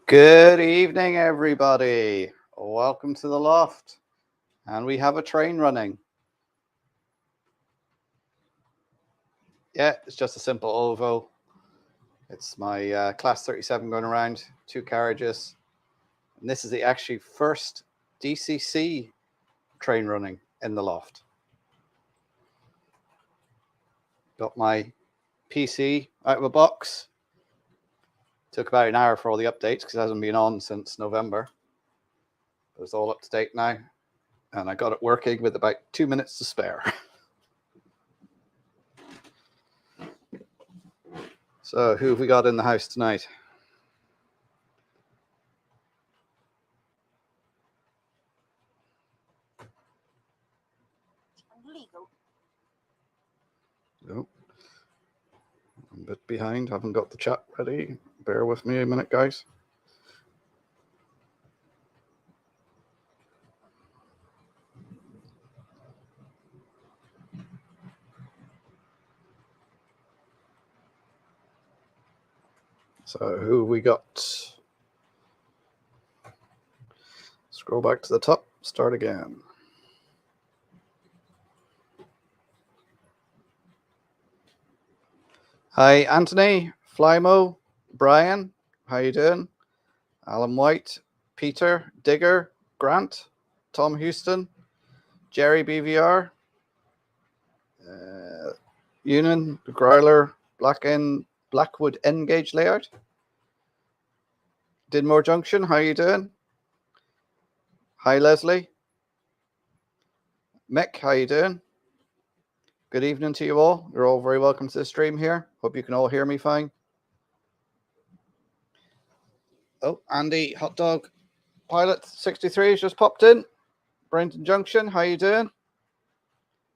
Good evening, everybody. Welcome to the loft. And we have a train running. Yeah, it's just a simple OVO. It's my Class 37 going around, 2 carriages. And this is the actually first DCC train running in the loft. Got my PC out of a box. Took about an hour for all the updates because it hasn't been on since November. But it's all up to date now. And I got it working with about 2 minutes to spare. So who have we got in the house tonight? Nope. I'm a bit behind. Haven't got the chat ready. Bear with me a minute, guys. So who have we got? Scroll back to the top. Start again. Hi, Anthony, Flymo, Brian. How you doing? Alan White, Peter, Digger, Grant, Tom Houston, Jerry BVR, Union, Growler, Blackwood N-gauge layout. Dinmore Junction, how you doing? Hi, Leslie. Mick, how you doing? Good evening to you all. You're all very welcome to the stream here. Hope you can all hear me fine. Oh, Andy, Hot Dog Pilot 63 has just popped in. Brenton Junction, how you doing?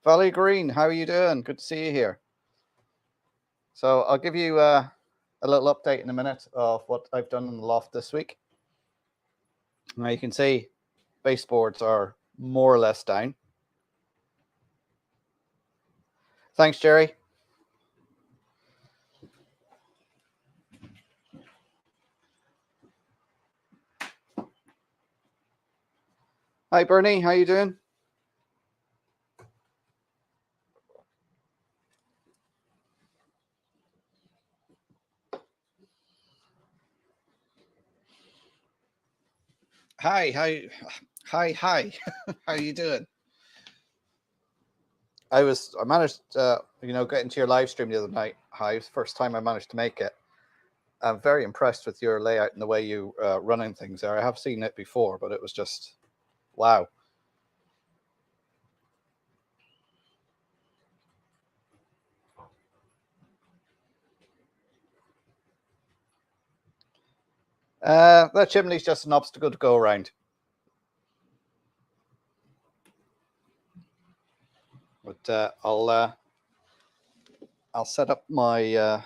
Valley Green, how are you doing? Good to see you here. So I'll give you a little update in a minute of what I've done in the loft this week. Now you can see baseboards are more or less down. Thanks, Jerry. Hi, Bernie. How you doing? Hi. Hi. How you doing? I managed get into your live stream the other night. Hi, it's the first time I managed to make it. I'm very impressed with your layout and the way you running things there. I have seen it before, but it was just wow. That chimney's just an obstacle to go around. But I'll set up my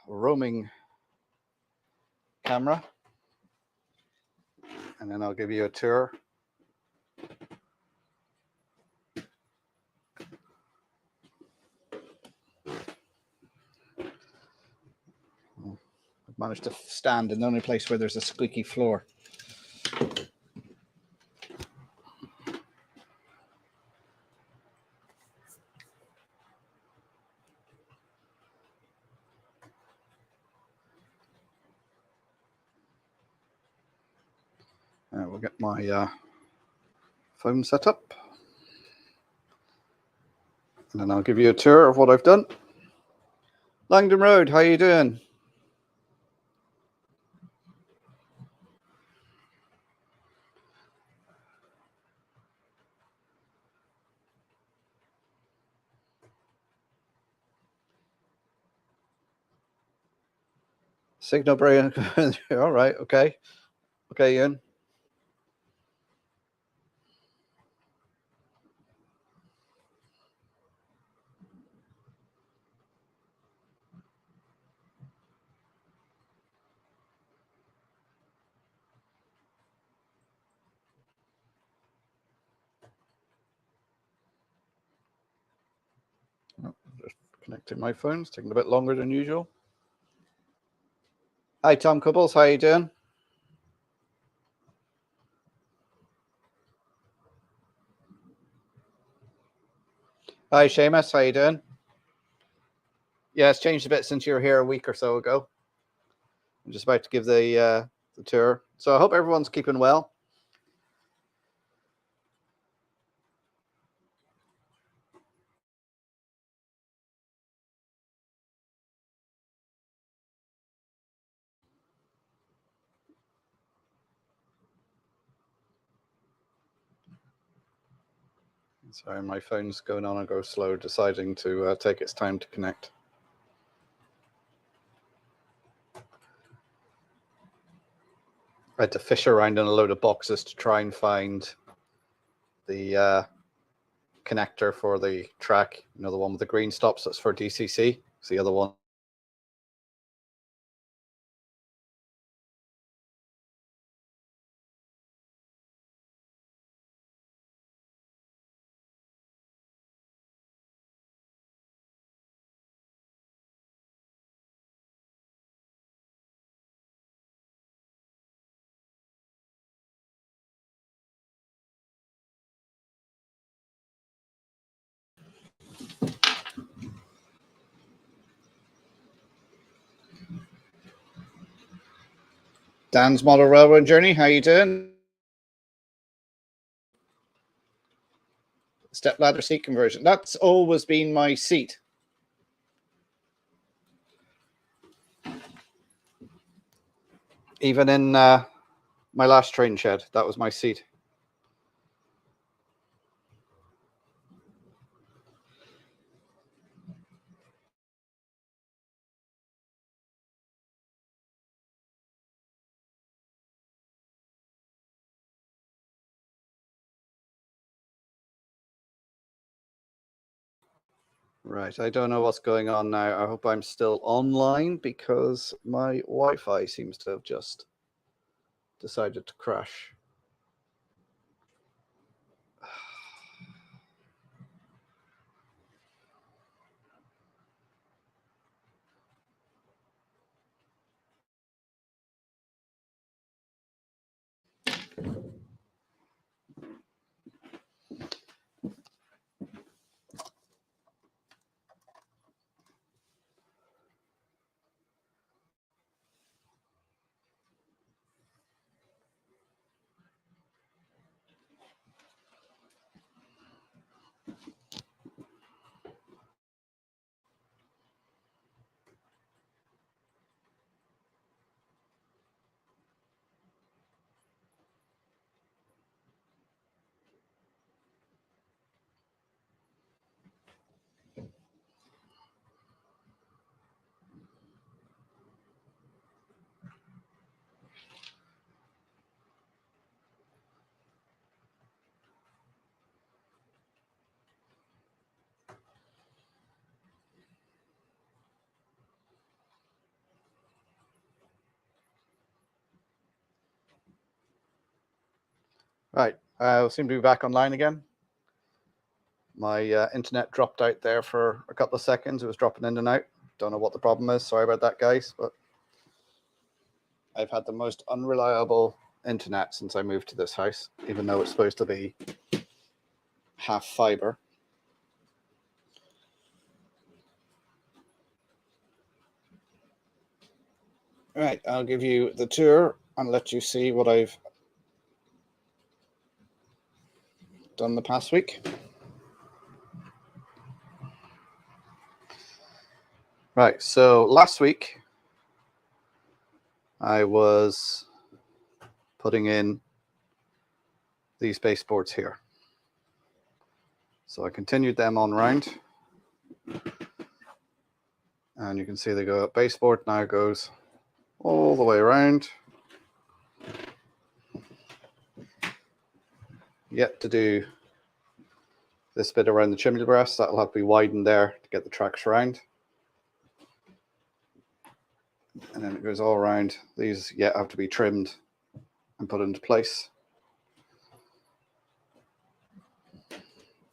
roaming camera, and then I'll give you a tour. I've managed to stand in the only place where there's a squeaky floor. We'll get my phone set up, and then I'll give you a tour of what I've done. Langdon Road, how you doing? Signal Brian. All right, okay, Ian. Just connecting my phones, taking a bit longer than usual. Hi, Tom Cubbles, how you doing? Hi, Seamus. How you doing? Yeah, it's changed a bit since you were here a week or so ago. I'm just about to give the tour. So I hope everyone's keeping well. Sorry, my phone's going on and go slow, deciding to take its time to connect. I had to fish around in a load of boxes to try and find the connector for the track. You know, the one with the green stops, that's for DCC. It's the other one. Dan's Model Railroad Journey, how you doing? Step ladder seat conversion. That's always been my seat. Even in my last train shed, that was my seat. Right, I don't know what's going on now. I hope I'm still online because my Wi-Fi seems to have just decided to crash. Right, I seem to be back online again. My internet dropped out there for a couple of seconds. It was dropping in and out. Don't know what the problem is. Sorry about that, guys. But I've had the most unreliable internet since I moved to this house, even though it's supposed to be half fiber. Right, I'll give you the tour and let you see what I've done the past week. Right, so last week I was putting in these baseboards here. So I continued them on round. And you can see they go up baseboard, now it goes all the way around. Yet to do this bit around the chimney breast, that'll have to be widened there to get the tracks round. And then it goes all around. These yet have to be trimmed and put into place.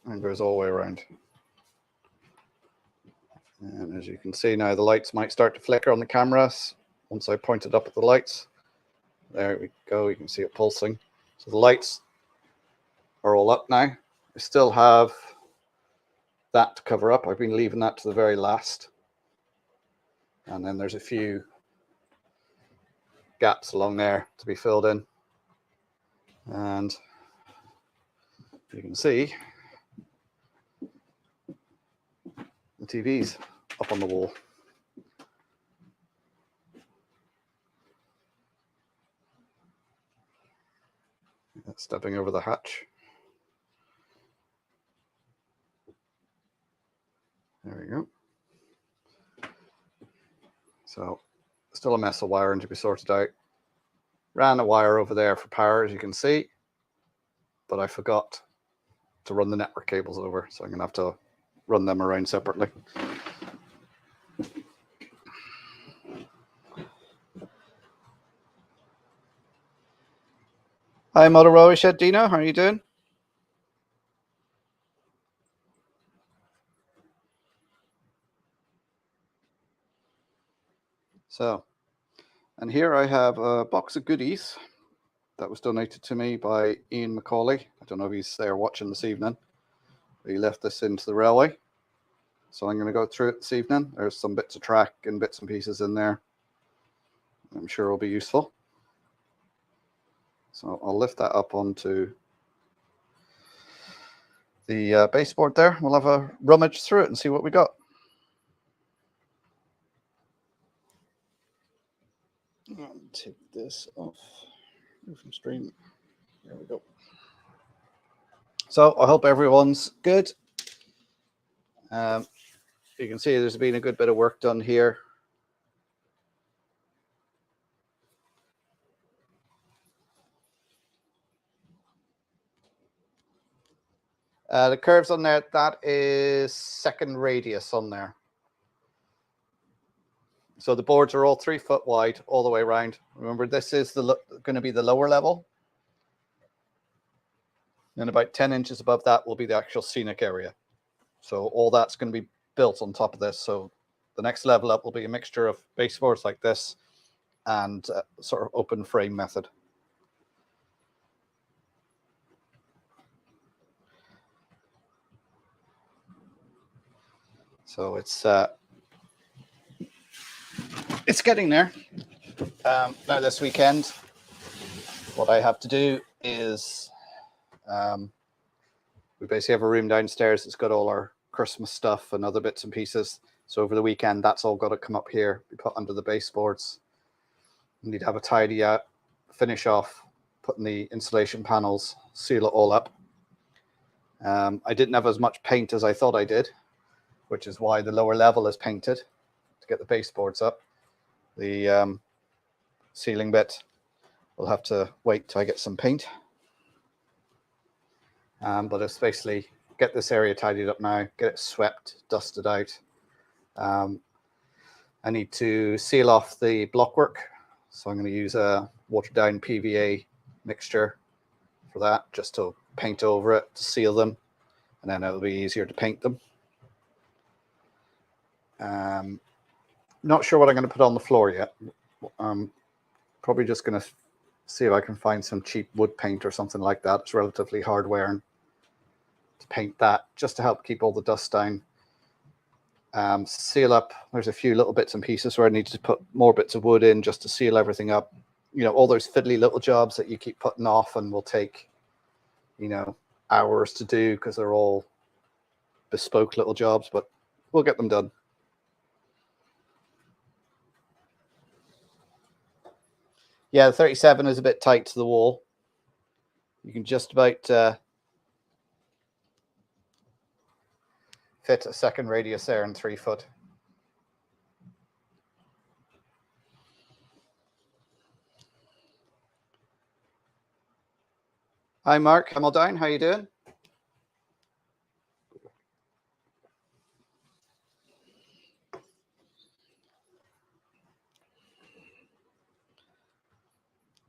And goes all the way around. And as you can see now, the lights might start to flicker on the cameras once I point it up at the lights. There we go, you can see it pulsing. So the lights are all up now. I still have that to cover up. I've been leaving that to the very last. And then there's a few gaps along there to be filled in. And you can see the TV's up on the wall. Stepping over the hatch. There we go. So still a mess of wiring to be sorted out. Ran a wire over there for power, as you can see, but I forgot to run the network cables over, so I'm going to have to run them around separately. Hi, Motor Railway Shed Dino, how are you doing? So, and here I have a box of goodies that was donated to me by Ian Macaulay. I don't know if he's there watching this evening. He left this into the railway. So I'm going to go through it this evening. There's some bits of track and bits and pieces in there. I'm sure it'll be useful. So I'll lift that up onto the baseboard there. We'll have a rummage through it and see what we got. I'll take this off from stream. There we go. So I hope everyone's good. You can see there's been a good bit of work done here. The curves on there, that is second radius on there. So the boards are all 3 foot wide all the way around. Remember, this is going to be the lower level. And about 10 inches above that will be the actual scenic area. So all that's going to be built on top of this. So the next level up will be a mixture of baseboards like this and sort of open frame method. So it's getting there. Now this weekend, what I have to do is we basically have a room downstairs that's got all our Christmas stuff and other bits and pieces. So over the weekend, that's all got to come up here, be put under the baseboards. We need to have a tidy out, finish off, putting the insulation panels, seal it all up. I didn't have as much paint as I thought I did, which is why the lower level is painted to get the baseboards up. The ceiling bit, we'll have to wait till I get some paint. But it's basically get this area tidied up now, get it swept, dusted out. I need to seal off the blockwork. So I'm going to use a watered down PVA mixture for that, just to paint over it to seal them. And then it'll be easier to paint them. Not sure what I'm going to put on the floor yet. Probably just going to see if I can find some cheap wood paint or something like that. It's relatively hard wearing to paint that, just to help keep all the dust down. Seal up. There's a few little bits and pieces where I need to put more bits of wood in just to seal everything up. You know, all those fiddly little jobs that you keep putting off and will take, you know, hours to do because they're all bespoke little jobs, but we'll get them done. Yeah, the 37 is a bit tight to the wall. You can just about fit a second radius there in 3 foot. Hi, Mark Hamildown. How you doing?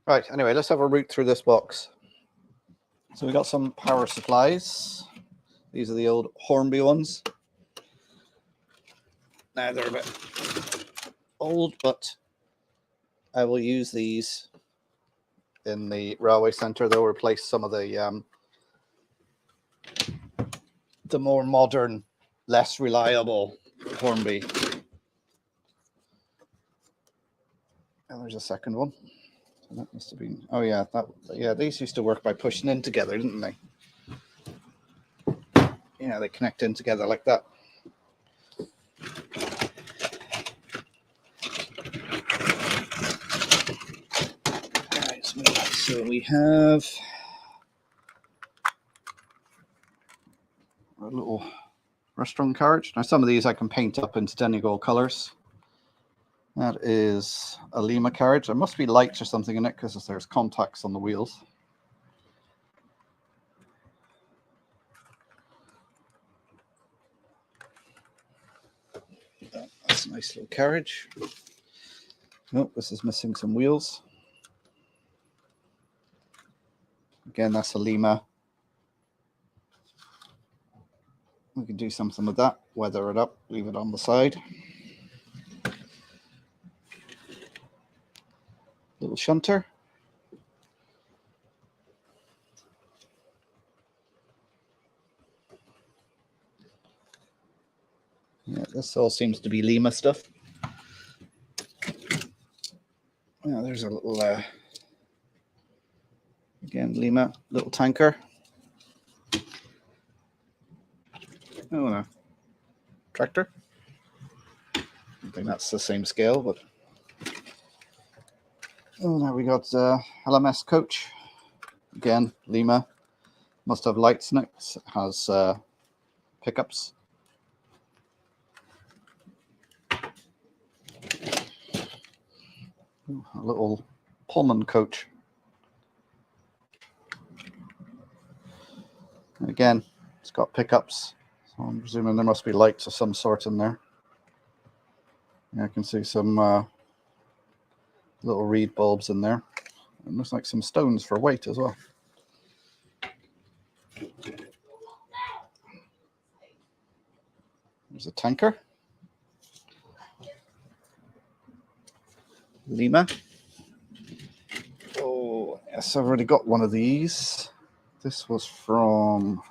Right, anyway, let's have a route through this box. So we got some power supplies. These are the old Hornby ones. Now they're a bit old, but I will use these in the railway centre. They'll replace some of the more modern less reliable Hornby. And there's a second one. So that must have been. Oh yeah, these used to work by pushing in together, didn't they? Yeah, they connect in together like that. All right, so we have a little restaurant carriage. Now some of these I can paint up into Donegal colours. That is a Lima carriage. There must be lights or something in it because there's contacts on the wheels. That's a nice little carriage. Nope, this is missing some wheels. Again, that's a Lima. We can do something with that, weather it up, leave it on the side. Little shunter. Yeah, this all seems to be Lima stuff. Yeah, there's a little, again, Lima, little tanker. Oh no, tractor. I think that's the same scale, but oh, now we got LMS coach. Again, Lima. Must have lights in it. Has pickups. Ooh, a little Pullman coach. And again, it's got pickups. So I'm presuming there must be lights of some sort in there. Yeah, I can see some little reed bulbs in there. It looks like some stones for weight as well. There's a tanker. Lima. Oh, yes, I've already got one of these. This was from,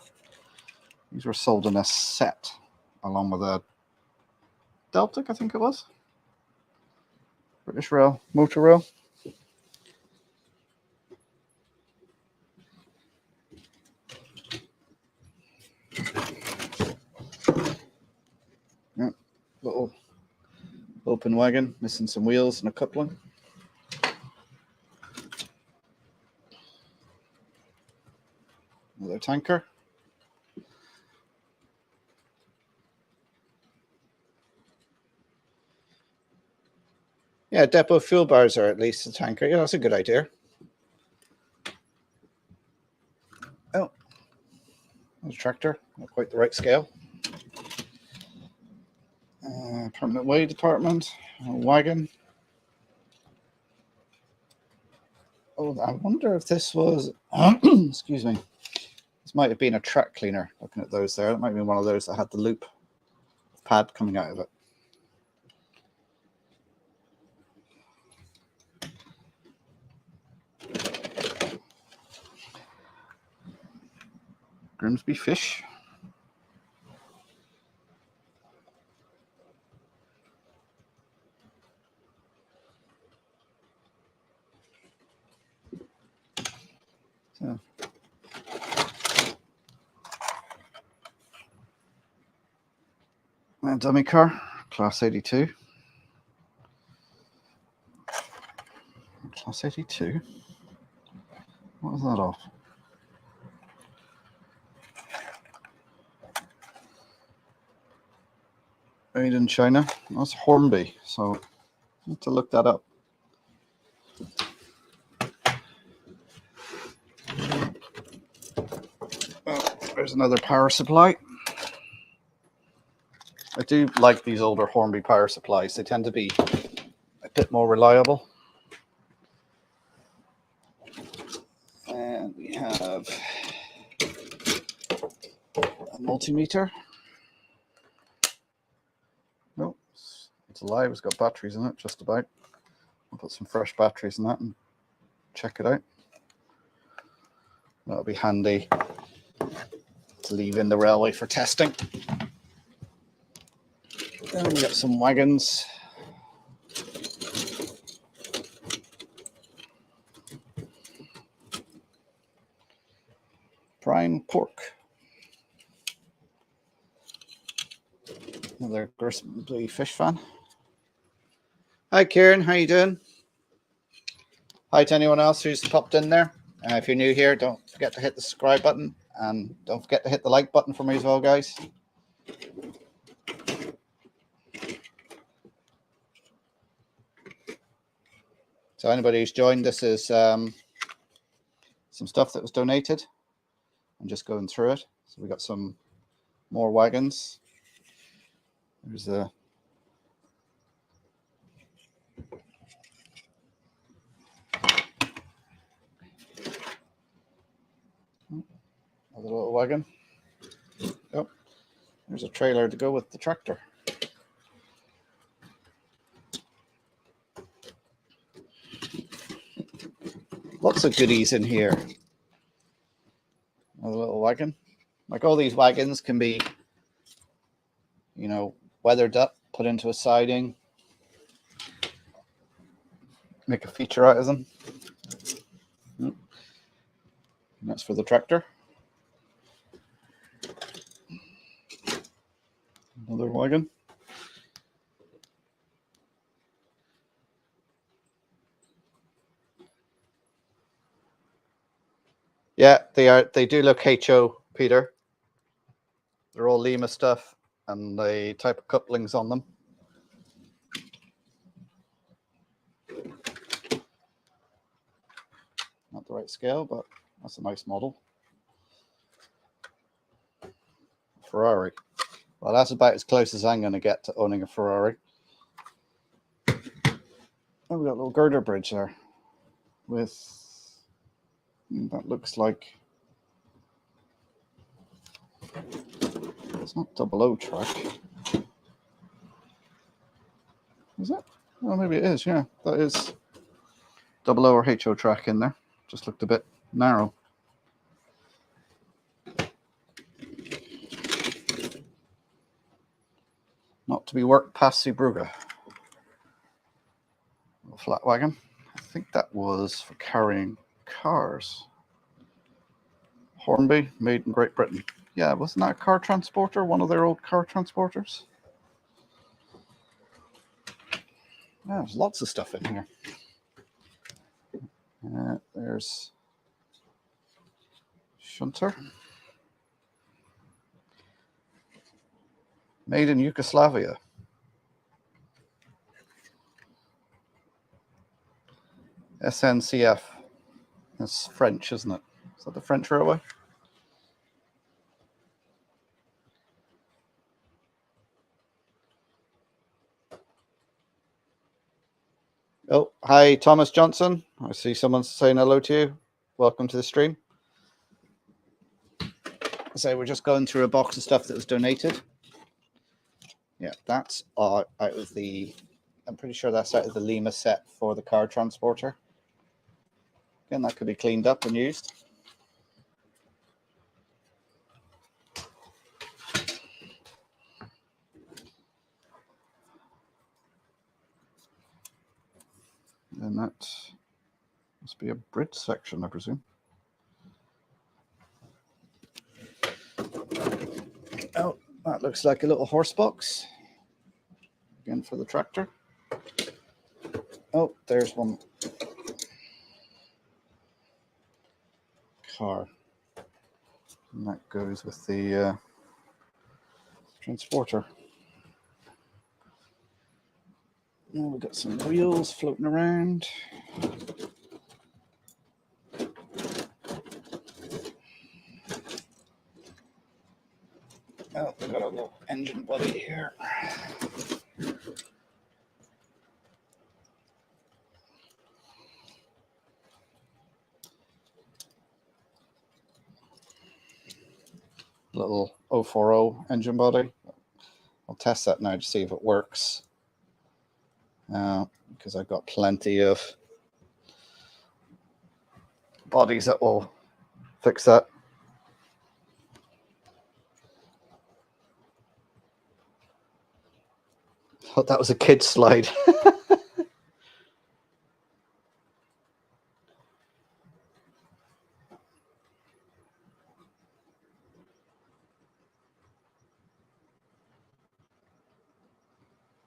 these were sold in a set along with a Deltic, I think it was. British Rail, Motor Rail. Yeah, little open wagon, missing some wheels and a coupling. Another tanker. Yeah, depot fuel bars are at least a tanker. Yeah, that's a good idea. Oh, there's a tractor, not quite the right scale. Permanent way department, a wagon. Oh, I wonder if this was, excuse me, this might have been a track cleaner. Looking at those there, it might be one of those that had the loop pad coming out of it. Grimsby fish. So, a dummy car, class 82. Class 82. What was that off? Made in China. That's Hornby, so I need to look that up. Oh, there's another power supply. I do like these older Hornby power supplies. They tend to be a bit more reliable. And we have a multimeter. Nope, it's alive. It's got batteries in it, just about. I'll put some fresh batteries in that and check it out. That'll be handy to leave in the railway for testing. Then we got some wagons. Prime pork. Another Grimsby fish fan. Hi Kieran, how you doing? Hi to anyone else who's popped in there. If you're new here, don't forget to hit the subscribe button and don't forget to hit the like button for me as well, guys. So anybody who's joined, this is some stuff that was donated. I'm just going through it. So we got some more wagons. There's a little wagon. Oh, there's a trailer to go with the tractor. Lots of goodies in here. Another little wagon. Like all these wagons can be, you know, weathered up, put into a siding, make a feature out of them. And that's for the tractor. Another wagon. Yeah, they are. They do look HO, Peter. They're all Lima stuff, and the type of couplings on them. Not the right scale, but that's a nice model. Ferrari. Well, that's about as close as I'm going to get to owning a Ferrari. Oh, we got a little girder bridge there with, that looks like, it's not double O track. Is it? Well, maybe it is, yeah. That is double O or HO track in there. Just looked a bit narrow. Not to be worked past Zeebrugge. Little flat wagon. I think that was for carrying cars. Hornby, made in Great Britain. Yeah, wasn't that a car transporter? One of their old car transporters? Yeah, there's lots of stuff in here. There's Shunter. Made in Yugoslavia. SNCF. That's French, isn't it? Is that the French railway? Oh, hi, Thomas Johnson. I see someone saying hello to you. Welcome to the stream. So we're just going through a box of stuff that was donated. Yeah, that's out of the, I'm pretty sure that's out of the Lima set for the car transporter. Again, that could be cleaned up and used. And that must be a bridge section, I presume. Oh, that looks like a little horse box. Again, for the tractor. Oh, there's one. Car. And that goes with the transporter. Now we've got some wheels floating around. Oh, we've got a little engine body here. Little 040 engine body. I'll test that now to see if it works. Because I've got plenty of bodies that will fix that. thought that was a kid's slide.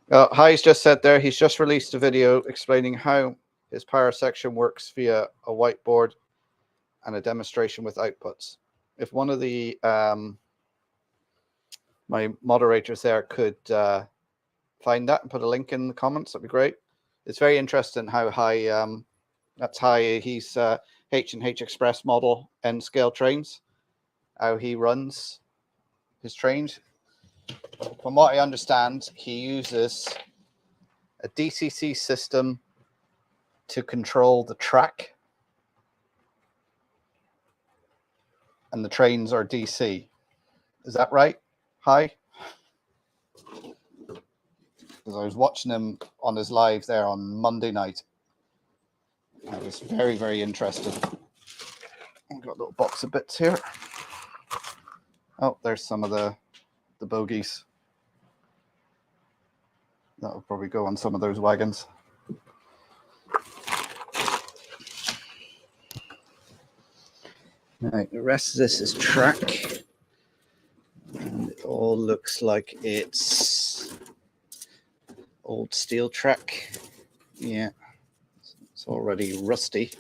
Hi's just said there, he's just released a video explaining how his power section works via a whiteboard and a demonstration with outputs. If one of the my moderators there could find that and put a link in the comments, that'd be great. It's very interesting how Hi, that's Hi, he's H&H Express model N scale trains, how he runs his trains. From what I understand, he uses a DCC system to control the track, and the trains are DC. Is that right? Hi? Because I was watching him on his live there on Monday night. I was very, very interested. I've got a little box of bits here. Oh, there's some of the bogies. That'll probably go on some of those wagons. Right, the rest of this is track. And it all looks like it's old steel track. Yeah, it's already rusty.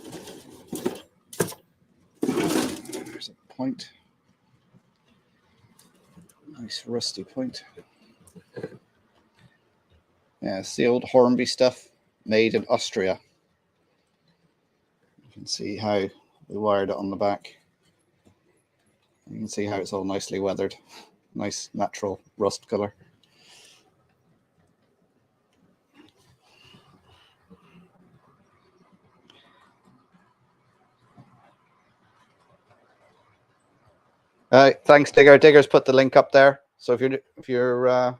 There's a point. Nice rusty point. Yeah, it's the old Hornby stuff, made in Austria. You can see how they wired it on the back. You can see how it's all nicely weathered. Nice natural rust color. Thanks, Digger. Digger's put the link up there. So if you're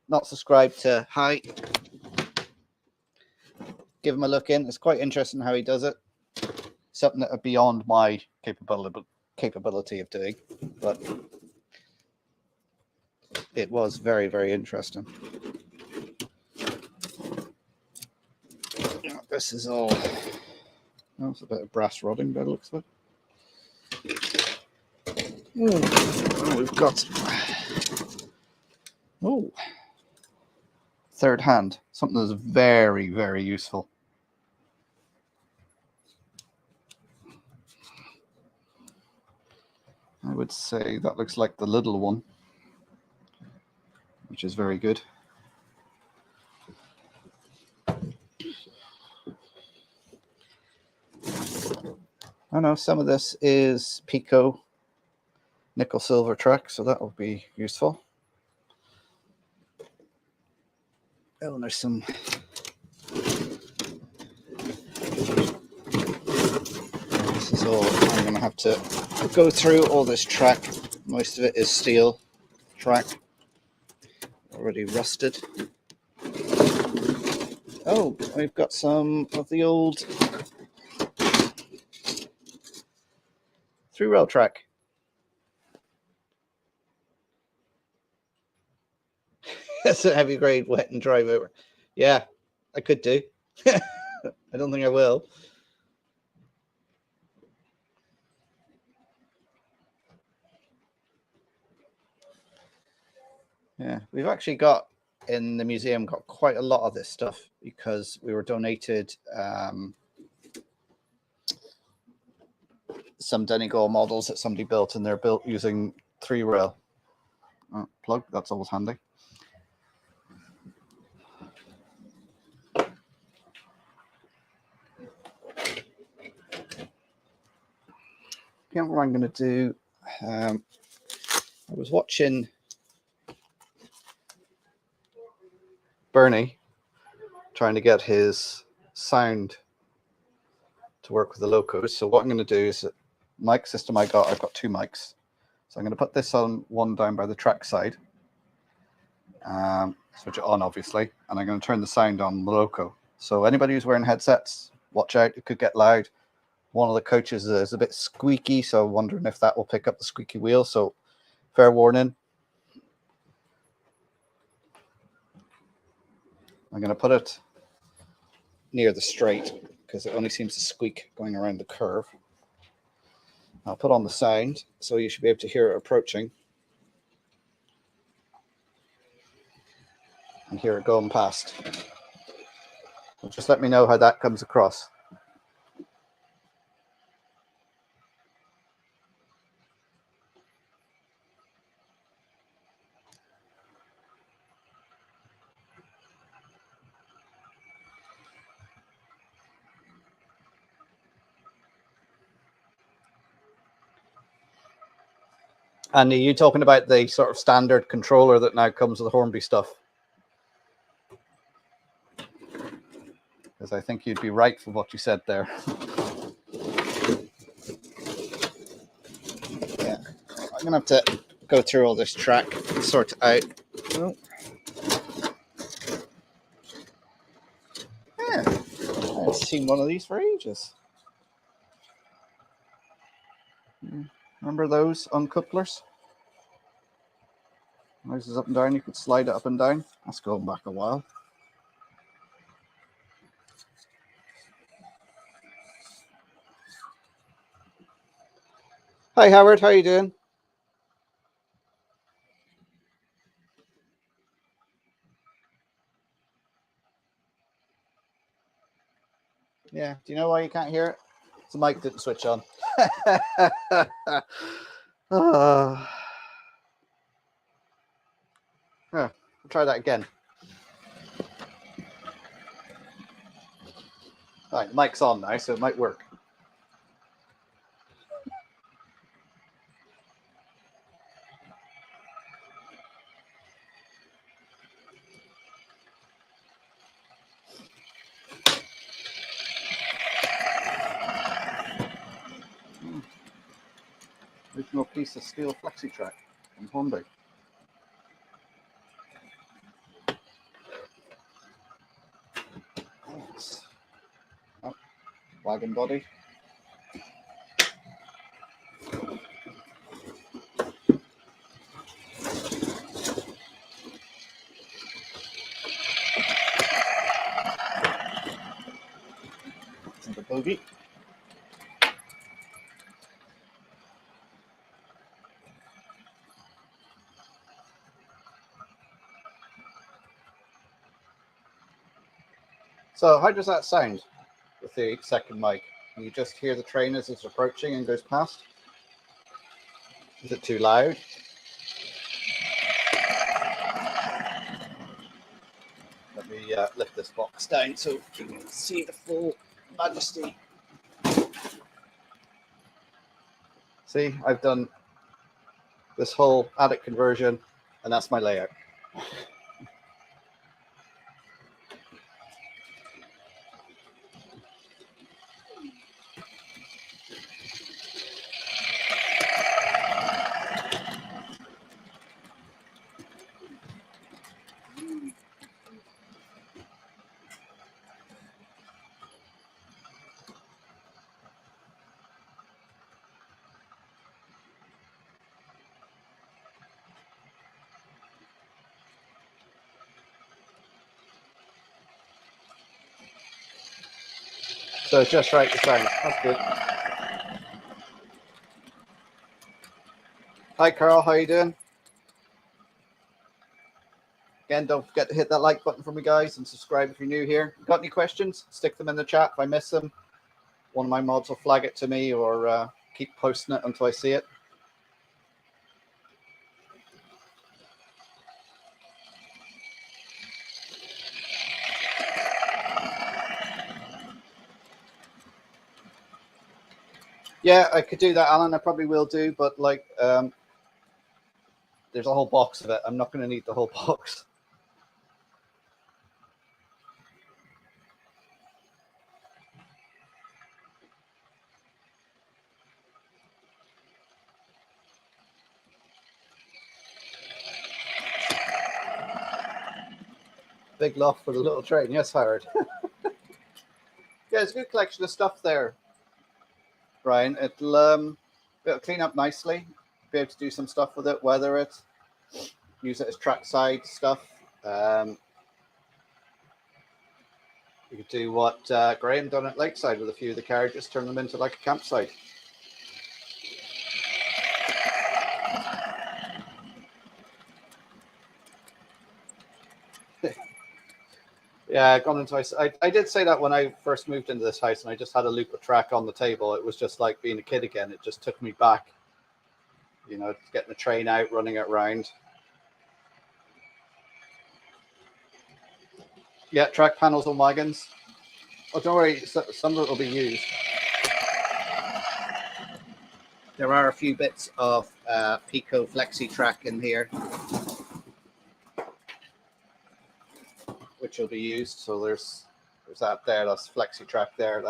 not subscribed to Hi, give him a look in. It's quite interesting how he does it. Something that are beyond my capability of doing, but it was very, very interesting. This is all. Oh, it's a bit of brass rodding by the looks of it. Oh, we've got. Oh, third hand. Something that's very, very useful. I would say that looks like the little one, which is very good. I know some of this is Pico nickel silver track, so that will be useful. Oh, and there's some. This is all. I'm going to have to go through all this track. Most of it is steel track, already rusted. Oh, we've got some of the old through rail track. That's a heavy grade wet and drive over. Yeah, I could do. I don't think I will. Yeah, we've actually got in the museum got quite a lot of this stuff because we were donated some Donegal models that somebody built, and they're built using 3-rail. Plug, that's always handy. Yeah, what I'm going to do, I was watching Bernie trying to get his sound to work with the locos. So what I'm going to do is, mic system I've got 2 mics. So I'm going to put this on one down by the track side, switch it on obviously, and I'm going to turn the sound on the loco. So anybody who's wearing headsets, watch out, it could get loud. One of the coaches is a bit squeaky, so I'm wondering if that will pick up the squeaky wheel. So fair warning. I'm going to put it near the straight because it only seems to squeak going around the curve. I'll put on the sound so you should be able to hear it approaching and hear it going past. So just let me know how that comes across. And are you talking about the sort of standard controller that now comes with the Hornby stuff? Because I think you'd be right for what you said there. Yeah, I'm going to have to go through all this track and sort it out. Oh. Yeah, I haven't seen one of these for ages. Remember those uncouplers? Rises up and down, you could slide it up and down. That's going back a while. Hi Howard, how you doing? Yeah, do you know why you can't hear it? The mic didn't switch on. Oh. Yeah, we'll try that again. All right, the mic's on now, so it might work. Original piece of steel flexi track from Hornby. Yes. Oh, wagon body. And the bogie. So how does that sound with the second mic? Can you just hear the train as it's approaching and goes past? Is it too loud? Let me lift this box down so you can see the full majesty. See, I've done this whole attic conversion and that's my layout. So it's just right the sound. That's good. Hi Carl, how you doing? Again, don't forget to hit that like button for me, guys, and subscribe if you're new here. Got any questions? Stick them in the chat. If I miss them, one of my mods will flag it to me or keep posting it until I see it. Yeah, I could do that, Alan. I probably will do, but like, there's a whole box of it. I'm not going to need the whole box. Big loft for the little train. Yes, Howard. Yeah, it's a good collection of stuff there, Brian. It'll clean up nicely. Be able to do some stuff with it, weather it, use it as trackside stuff. You could do what Graham done at Lakeside with a few of the carriages, turn them into like a campsite. Yeah, gone into house. I did say that when I first moved into this house and I just had a loop of track on the table. It was just like being a kid again. It just took me back, you know, getting the train out, running it around. Yeah, track panels on wagons. Oh, don't worry, some of it will be used. There are a few bits of Pico Flexi track in here, which will be used. So there's that there. That's Flexi track there.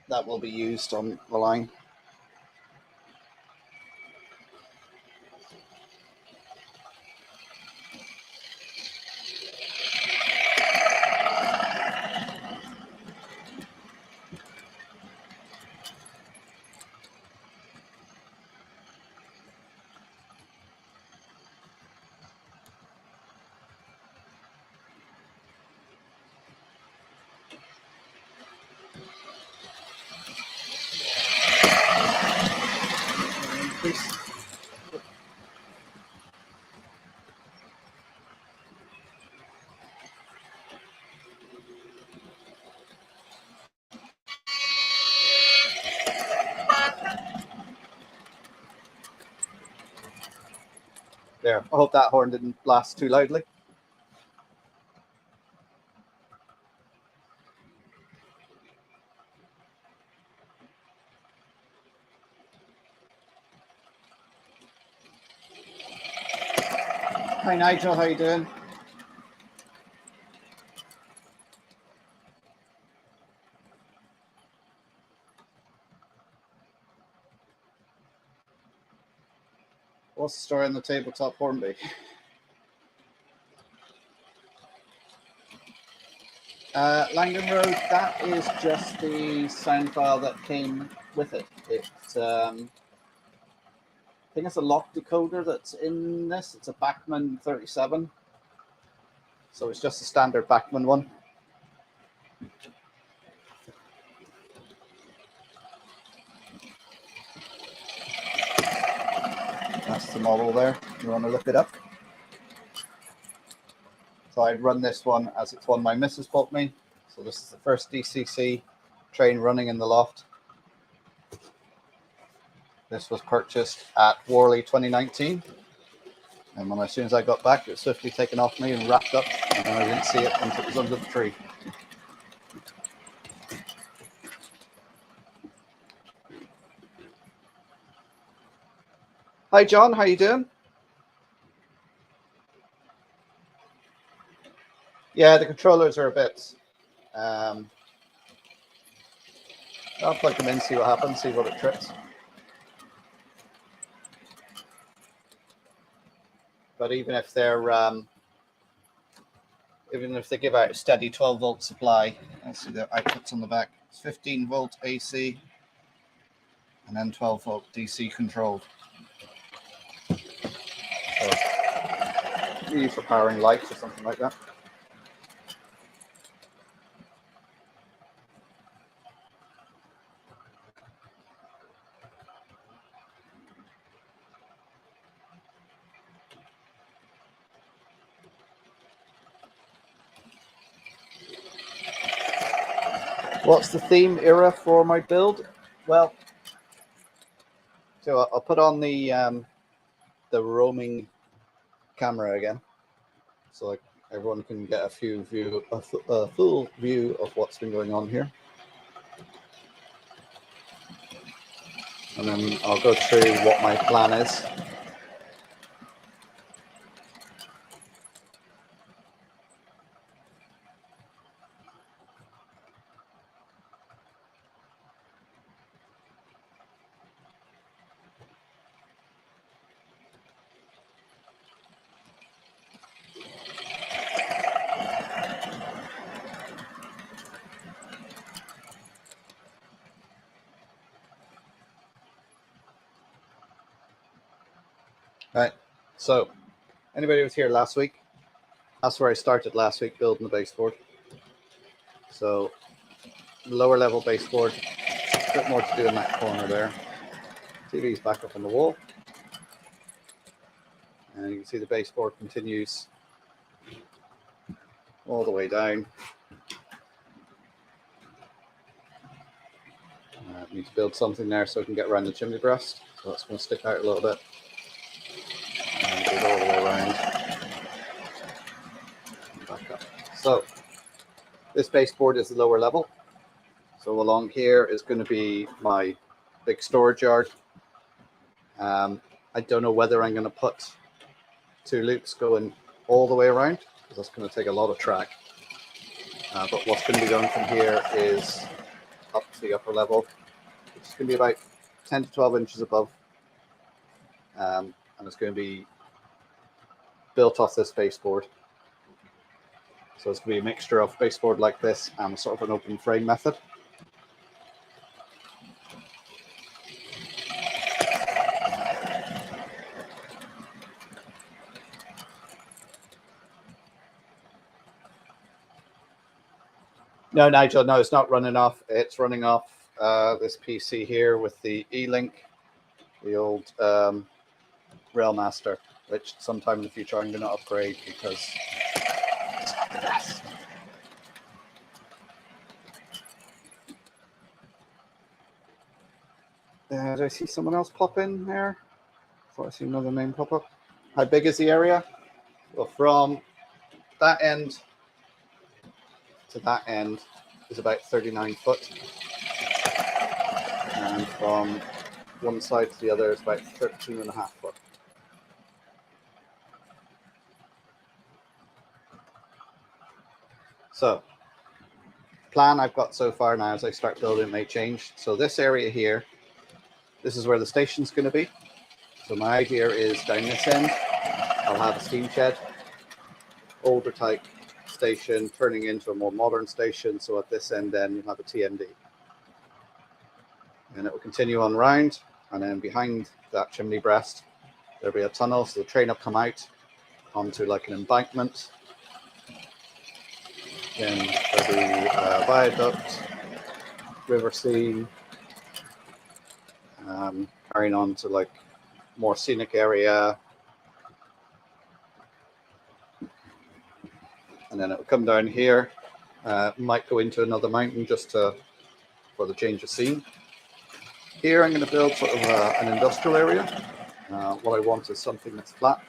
That will be used on the line. There. I hope that horn didn't blast too loudly. Hi Nigel, how you doing? What's the story on the tabletop Hornby? Langdon Road, that is just the sound file that came with it. It's, I think it's a lock decoder that's in this. It's a Bachmann 37. So it's just a standard Bachmann one. That's the model there. You want to look it up? So I'd run this one as it's one my missus bought me. So this is the first DCC train running in the loft. This was purchased at Worley 2019. And as soon as I got back, it was swiftly taken off me and wrapped up. And I didn't see it until it was under the tree. Hi, John. How you doing? Yeah, the controllers are a bit... I'll plug them in, see what happens, see what it trips. But even if they're... even if they give out a steady 12-volt supply, I'll see the outputs on the back. It's 15-volt AC and then 12-volt DC controlled. So, maybe for powering lights or something like that. What's the theme era for my build? Well, so I'll put on the roaming camera again, so like everyone can get a full view of what's been going on here, and then I'll go through what my plan is. Right, so anybody who was here last week, that's where I started last week building the baseboard. So lower level baseboard, a bit more to do in that corner there. TV's back up on the wall. And you can see the baseboard continues all the way down. Need to build something there so we can get around the chimney breast. So that's going to stick out a little bit. And go all the way around. And back up. So this baseboard is the lower level. So along here is going to be my big storage yard. I don't know whether I'm going to put 2 loops going all the way around, because that's going to take a lot of track. But what's going to be going from here is up to the upper level. It's going to be about 10 to 12 inches above. And it's going to be built off this baseboard. So it's going to be a mixture of baseboard like this and sort of an open frame method. No, Nigel, no, it's not running off. It's running off this PC here with the E-Link, the old Railmaster, which sometime in the future I'm going to upgrade because it's not the best. Did I see someone else pop in there? I thought I see another name pop up. How big is the area? Well, from that end to that end is about 39 foot. And from one side to the other is about 13.5 foot. So, plan I've got so far now as I start building may change. So this area here, this is where the station's going to be. So my idea is down this end, I'll have a steam shed, older type station turning into a more modern station. So at this end then you'll have a TMD. And it will continue on round, and then behind that chimney breast there'll be a tunnel, so the train will come out onto like an embankment. Then there'll be a viaduct, river scene, carrying on to like more scenic area. And then it will come down here, might go into another mountain just for the change of scene. Here I'm going to build sort of an industrial area. What I want is something that's flat,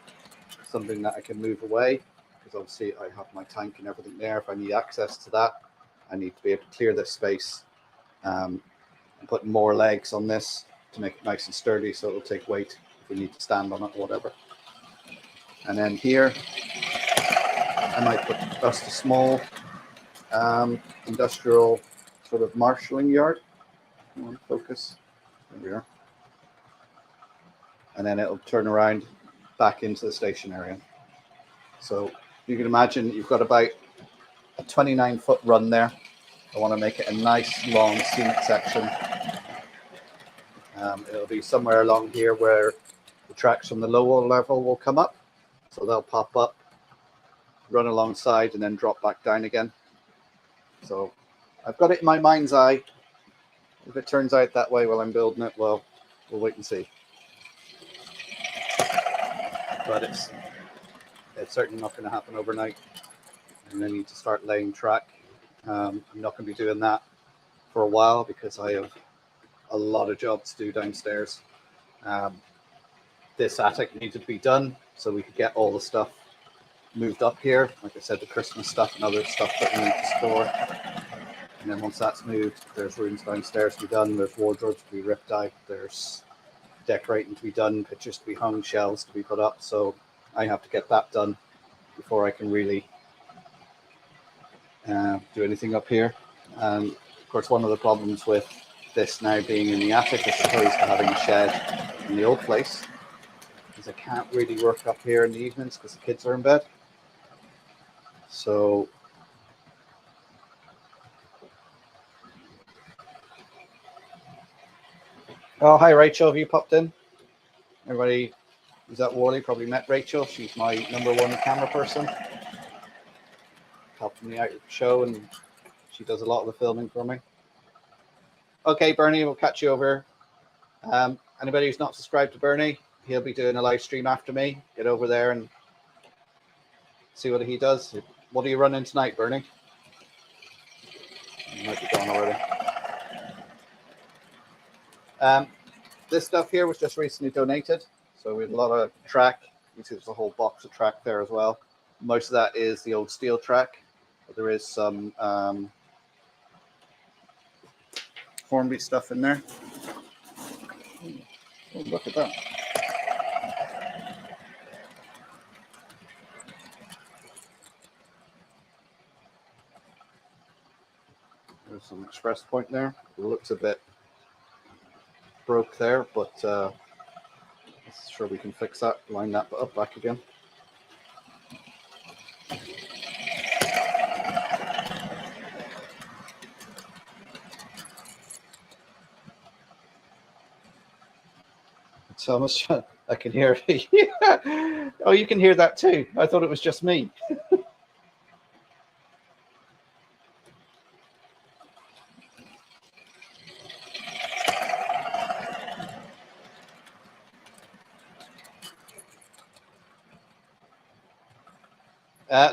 something that I can move away, because obviously I have my tank and everything there. If I need access to that, I need to be able to clear this space and put more legs on this to make it nice and sturdy, so it'll take weight if we need to stand on it or whatever. And then here I might put just a small industrial sort of marshalling yard. Come on, focus. There we are. And then it'll turn around back into the station area. So you can imagine you've got about a 29-foot run there. I want to make it a nice long scenic section. It'll be somewhere along here where the tracks from the lower level will come up. So they'll pop up, run alongside, and then drop back down again. So I've got it in my mind's eye. If it turns out that way while I'm building it, well, we'll wait and see. But it's certainly not going to happen overnight. And I need to start laying track. I'm not going to be doing that for a while because I have a lot of jobs to do downstairs. This attic needed to be done so we could get all the stuff moved up here. Like I said, the Christmas stuff and other stuff that we need to store. And then once that's moved, there's rooms downstairs to be done. There's wardrobes to be ripped out. There's decorating to be done, pictures to be hung, shelves to be put up. So I have to get that done before I can really do anything up here. And of course, one of the problems with this now being in the attic as opposed to having a shed in the old place is I can't really work up here in the evenings because the kids are in bed. So oh, hi Rachel, have you popped in? Everybody who's at Worley probably met Rachel. She's my #1 camera person. Helped me out with the show, and She does a lot of the filming for me. Okay, Bernie, we'll catch you over. Anybody who's not subscribed to Bernie, he'll be doing a live stream after me. Get over there and see what he does. What are you running tonight, Bernie? You might be gone already. This stuff here was just recently donated. So we have a lot of track. You see there's a whole box of track there as well. Most of that is the old steel track. But there is some Hornbeat stuff in there. Oh, look at that. There's some express point there. It looks a bit broke there, but I'm sure we can fix that, line that up back again. Thomas, I can hear it. Yeah. Oh, you can hear that too. I thought it was just me.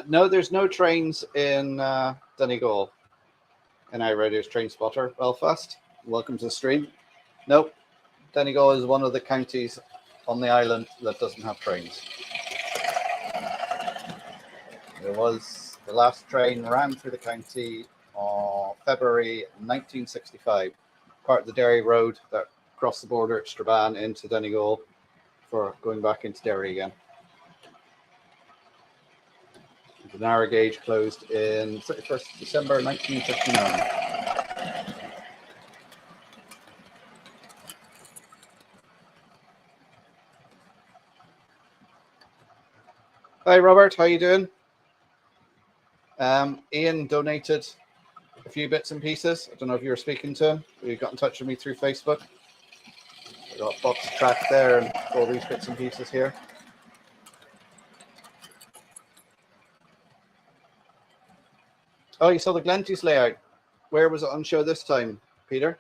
No, there's no trains in Donegal. And I radio's train spotter, Belfast. Welcome to the stream. Nope. Donegal is one of the counties on the island that doesn't have trains. There was the last train ran through the county on February 1965, part of the Derry Road that crossed the border at Strabane into Donegal for going back into Derry again. The narrow gauge closed in 31st December 1959. Hi Robert, how you doing? Ian donated a few bits and pieces. I don't know if you were speaking to him. You got in touch with me through Facebook. I got a box of track there and all these bits and pieces here. Oh, you saw the Glenties layout. Where was it on show this time, Peter?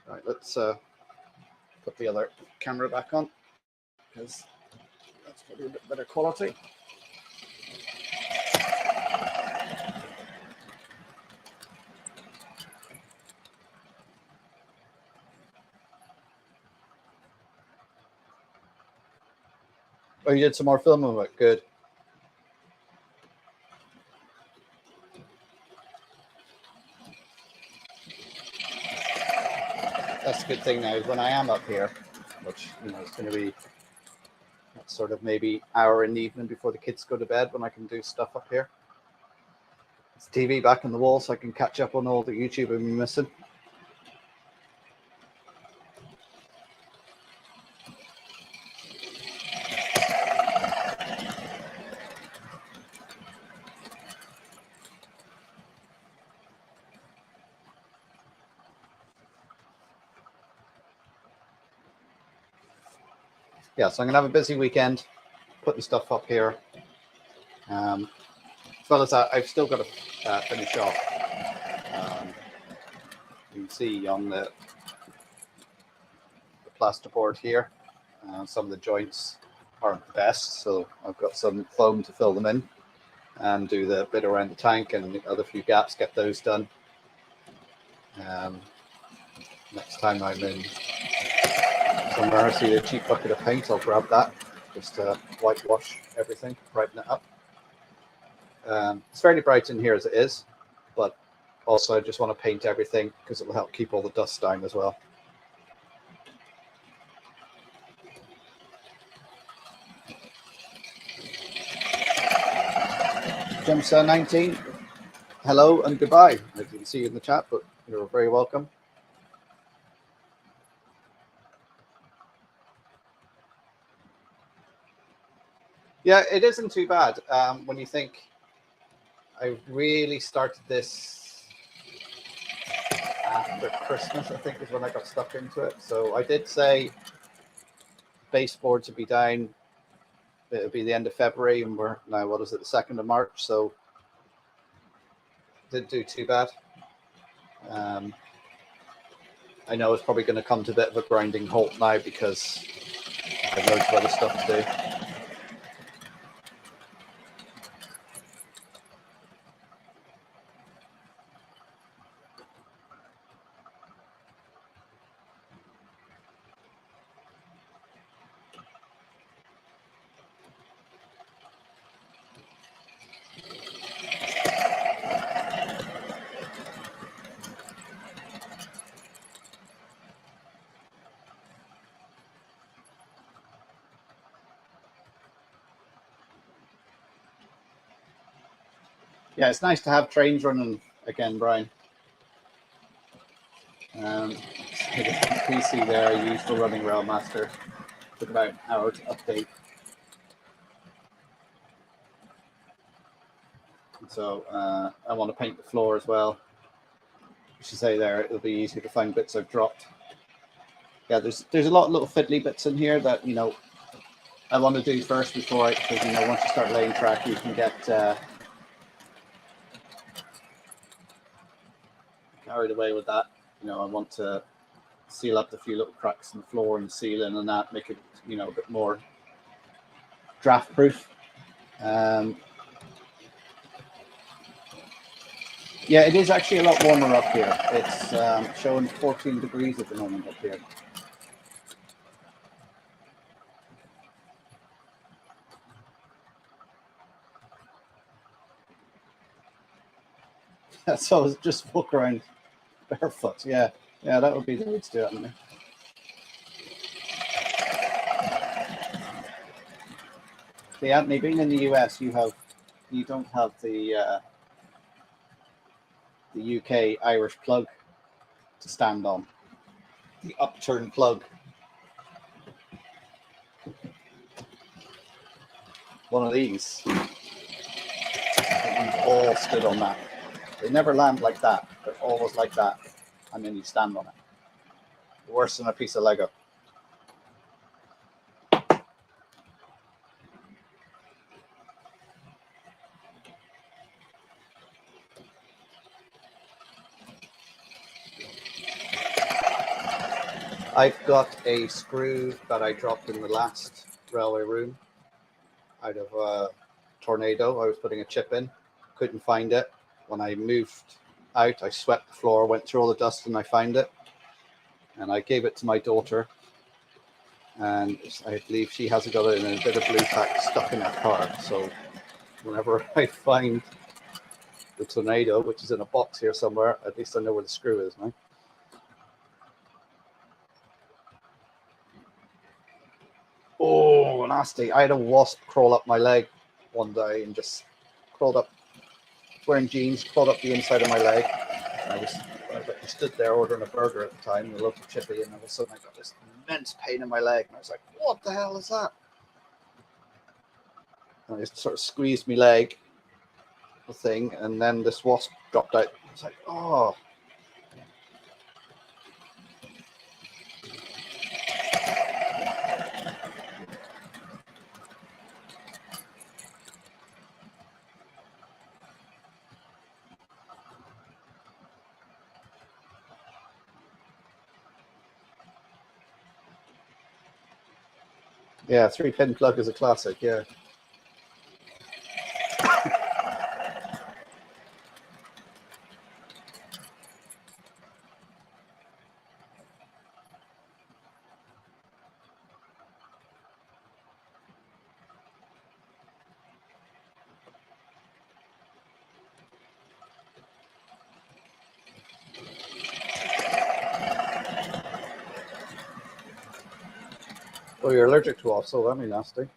Right, let's put the other camera back on because that's probably a bit better quality. Oh, you did some more filming of it. Good. That's a good thing now is when I am up here, which is going to be sort of maybe hour in the evening before the kids go to bed when I can do stuff up here. It's TV back on the wall so I can catch up on all the YouTube I've been missing. Yeah, so I'm going to have a busy weekend putting stuff up here. As well as that, I've still got to finish off. You can see on the plasterboard here, some of the joints aren't the best, so I've got some foam to fill them in and do the bit around the tank and the other few gaps, get those done. Next time I'm in somewhere, I see a cheap bucket of paint, I'll grab that just to whitewash everything, brighten it up. It's fairly bright in here as it is, but also I just want to paint everything because it will help keep all the dust down as well. Junction 19, hello and goodbye. I didn't see you in the chat, but you're very welcome. Yeah, it isn't too bad when you think I really started this after Christmas, I think is when I got stuck into it. So I did say baseboards would be down. It would be the end of February, and we're now, what is it, the 2nd of March. So didn't do too bad. I know it's probably going to come to a bit of a grinding halt now because I have loads of other stuff to do. Yeah, it's nice to have trains running again, Brian. The PC there I used for running Railmaster. Took about an hour to update. So I want to paint the floor as well. I should say there, it'll be easy to find bits I've dropped. Yeah, there's a lot of little fiddly bits in here that, you know, I want to do first before because, you know, once you start laying track, you can get carried away with that. You know, I want to seal up the few little cracks in the floor and the ceiling and that, make it, you know, a bit more draft proof. Yeah, it is actually a lot warmer up here. It's showing 14 degrees at the moment up here. So just walk around barefoot. Yeah, that would be the way to do it, wouldn't it? See, Anthony, being in the US, you don't have the UK Irish plug to stand on. The upturned plug. One of these. We've all stood on that. They never land like that. They're always like that. And then you stand on it. Worse than a piece of Lego. I've got a screw that I dropped in the last railway room out of a tornado. I was putting a chip in, couldn't find it. When I moved out, I swept the floor, went through all the dust, and I found it. And I gave it to my daughter. And I believe she has got it in a bit of blue tack stuck in her car. So whenever I find the tornado, which is in a box here somewhere, at least I know where the screw is now. Oh, nasty. I had a wasp crawl up my leg one day and just crawled up, wearing jeans, crawled up the inside of my leg. And I stood there ordering a burger at the time, the local chippy, and all of a sudden I got this immense pain in my leg. And I was like, what the hell is that? And it sort of squeezed my leg, the thing, and then this wasp dropped out. I was like, oh. Yeah, 3-pin plug is a classic, yeah. Oh, you're allergic to wasps, so that'd be nasty.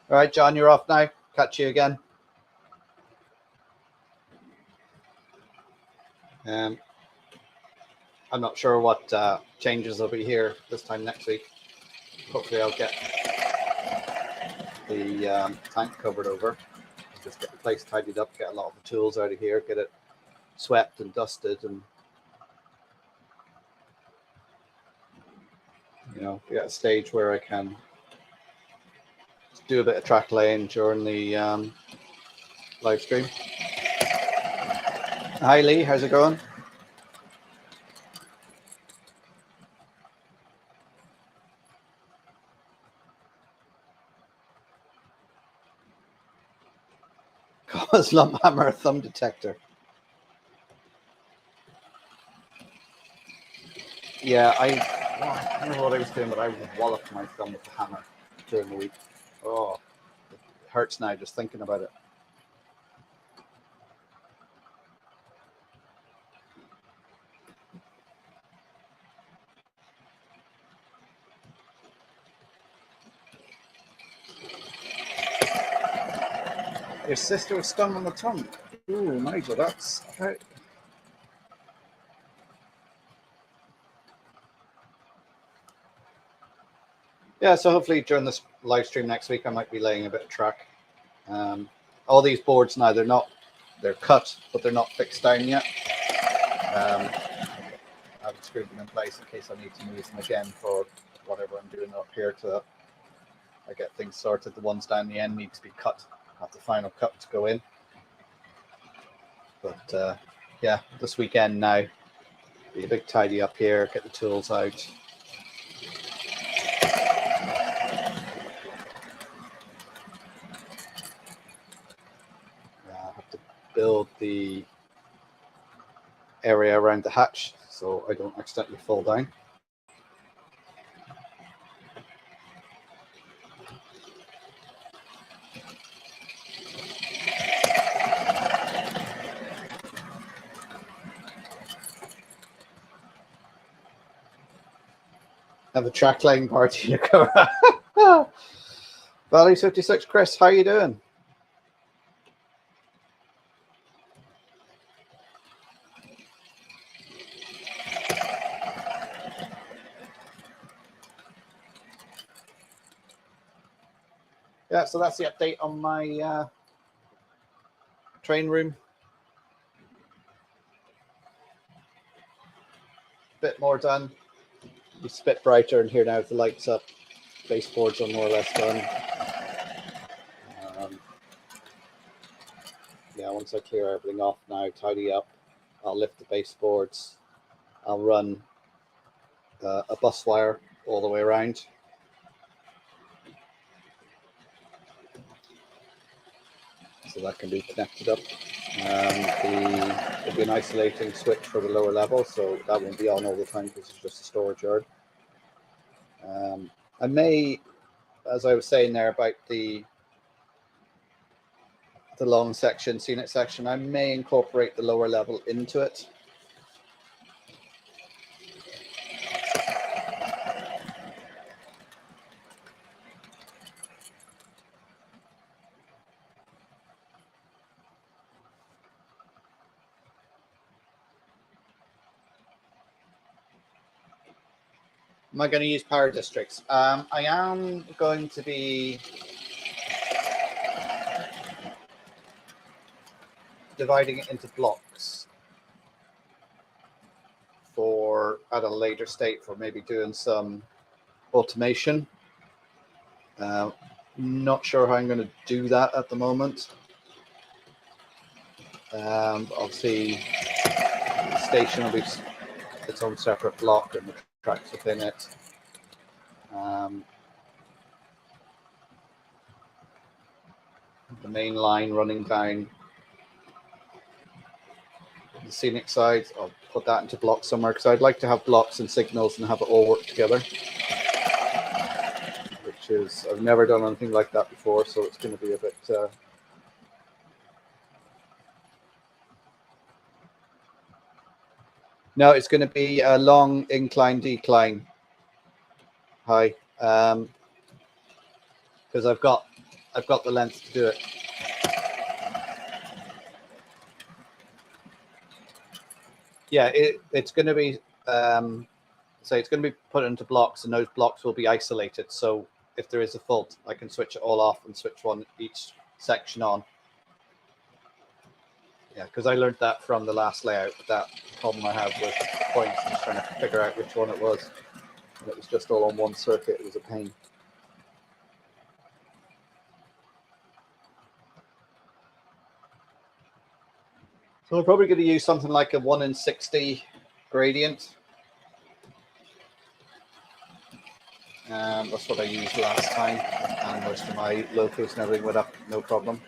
All right, John, you're off now. Catch you again. I'm not sure what changes will be here this time next week. Hopefully I'll get the tank covered over. Just get the place tidied up, get a lot of the tools out of here, get it swept and dusted, and be at a stage where I can do a bit of track laying during the live stream. Hi Lee, how's it going? Cause lump hammer a thumb detector. Yeah, I don't know what I was doing, but I walloped my thumb with the hammer during the week. Oh, it hurts now just thinking about it. Your sister was stung on the tongue. Ooh, Nigel, that's okay. Yeah, so hopefully during this live stream next week, I might be laying a bit of track. All these boards now, they're cut, but they're not fixed down yet. I've screwed them in place in case I need to use them again for whatever I'm doing up here to I get things sorted. The ones down the end need to be cut, have the final cut to go in. But yeah, this weekend now, be a big tidy up here, get the tools out. I have to build the area around the hatch so I don't accidentally fall down. Have a track laying party to go. Valley 56, Chris, how you doing? Yeah, so that's the update on my train room. Bit more done. It's a bit brighter in here now with the lights up. Baseboards are more or less done. Yeah, once I clear everything off now, tidy up, I'll lift the baseboards. I'll run a bus wire all the way around. So that can be connected up. There'll be an isolating switch for the lower level, so that won't be on all the time because it's just a storage yard. I may, as I was saying there about the long section, scenic section, I may incorporate the lower level into it. Am I going to use power districts? I am going to be dividing it into blocks for at a later state for maybe doing some automation. Not sure how I'm going to do that at the moment. Obviously, the station will be its own separate block and the tracks within it. The main line running down the scenic side, I'll put that into blocks somewhere because I'd like to have blocks and signals and have it all work together. Which is, I've never done anything like that before, so it's going to be a bit. No, it's going to be a long incline decline. Hi, because I've got the length to do it. Yeah, it's going to be so it's going to be put into blocks, and those blocks will be isolated. So if there is a fault, I can switch it all off and switch each section on. Yeah, because I learned that from the last layout, that problem I had with the points, just trying to figure out which one it was. And it was just all on one circuit. It was a pain. So we're probably going to use something like a 1 in 60 gradient. That's what I used last time, and most of my locos and everything went up, no problem.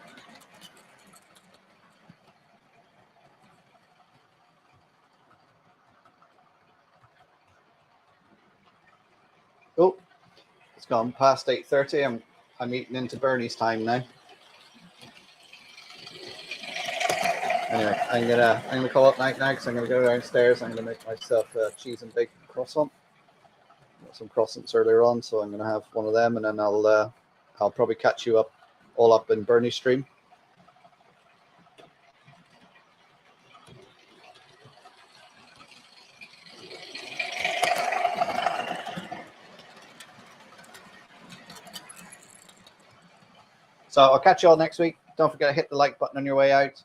Oh, it's gone past 8:30. I'm eating into Bernie's time now. Anyway, I'm gonna call it night now because I'm gonna go downstairs. I'm gonna make myself a cheese and bacon croissant. Got some croissants earlier on, so I'm gonna have one of them, and then I'll probably catch you all up in Bernie's stream. So I'll catch you all next week. Don't forget to hit the like button on your way out.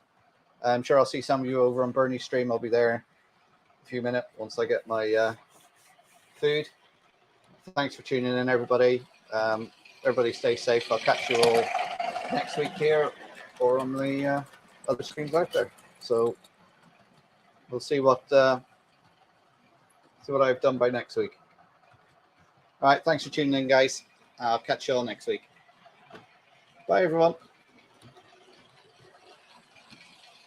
I'm sure I'll see some of you over on Bernie's stream. I'll be there in a few minutes once I get my food. Thanks for tuning in, everybody. Everybody stay safe. I'll catch you all next week here or on the other streams out there. So we'll see what I've done by next week. All right, thanks for tuning in, guys. I'll catch you all next week. Bye, everyone.